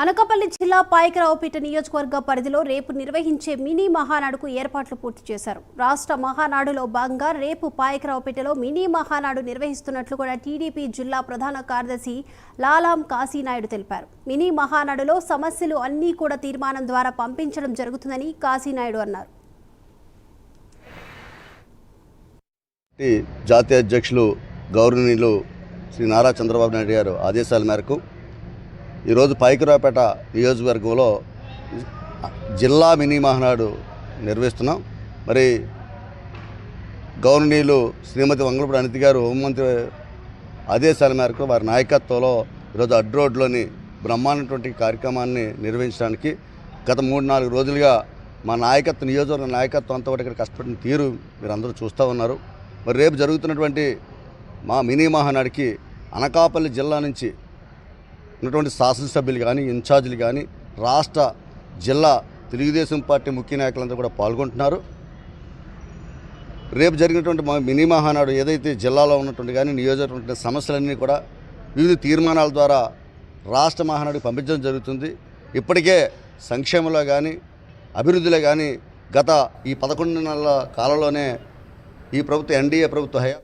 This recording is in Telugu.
అనకాపల్లి జిల్లా పాయకరావుపేట నియోజకవర్గ పరిధిలో రేపు నిర్వహించే మినీ మహానాడుకు ఏర్పాట్లు పూర్తి చేశారు. రాష్ట్ర మహానాడులో భాగంగా రేపు పాయకరావుపేటలో మినీ మహానాడు నిర్వహిస్తున్నట్లు కూడా టీడీపీ జిల్లా ప్రధాన కార్యదర్శి లాలాం కాశీనాయుడు తెలిపారు. మినీ మహానాడులో సమస్యలు అన్నీ కూడా తీర్మానం ద్వారా పంపించడం జరుగుతుందని కాశీనాయుడు అన్నారు. జాతీయ అధ్యక్షులు గౌరవనీయులు శ్రీ నారా చంద్రబాబు నాయుడు గారు ఆదేశాల మేరకు ఈరోజు పాయకరావుపేట నియోజకవర్గంలో జిల్లా మినీ మహానాడు నిర్వహిస్తున్నాం. మరి గౌరవనీయులు శ్రీమతి వంగలపూడి అనిత గారు హోంమంత్రి ఆదేశాల మేరకు వారి నాయకత్వంలో ఈరోజు అడ్డు రోడ్లోని బ్రహ్మాండటువంటి కార్యక్రమాన్ని నిర్వహించడానికి గత 3-4 రోజులుగా మా నాయకత్వం నియోజకవర్గ నాయకత్వం అంతా కూడా ఇక్కడ కష్టపడిన తీరు మీరు అందరూ చూస్తూ ఉన్నారు. మరి రేపు జరుగుతున్నటువంటి మా మినీ మహానాడికి అనకాపల్లి జిల్లా నుంచి ఉన్నటువంటి శాసనసభ్యులు కానీ ఇన్ఛార్జీలు కానీ రాష్ట్ర జిల్లా తెలుగుదేశం పార్టీ ముఖ్య నాయకులంతా కూడా పాల్గొంటున్నారు. రేపు జరిగినటువంటి మా మినీ మహానాడు ఏదైతే జిల్లాలో ఉన్నటువంటి కానీ నియోజకవర్గ సమస్యలన్నీ కూడా వివిధ తీర్మానాల ద్వారా రాష్ట్ర మహానాడుకి పంపించడం జరుగుతుంది. ఇప్పటికే సంక్షేమంలో కానీ అభివృద్ధిలో కానీ గత ఈ 11 నెలల కాలంలోనే ఈ ప్రభుత్వం ఎన్డీఏ ప్రభుత్వ హయా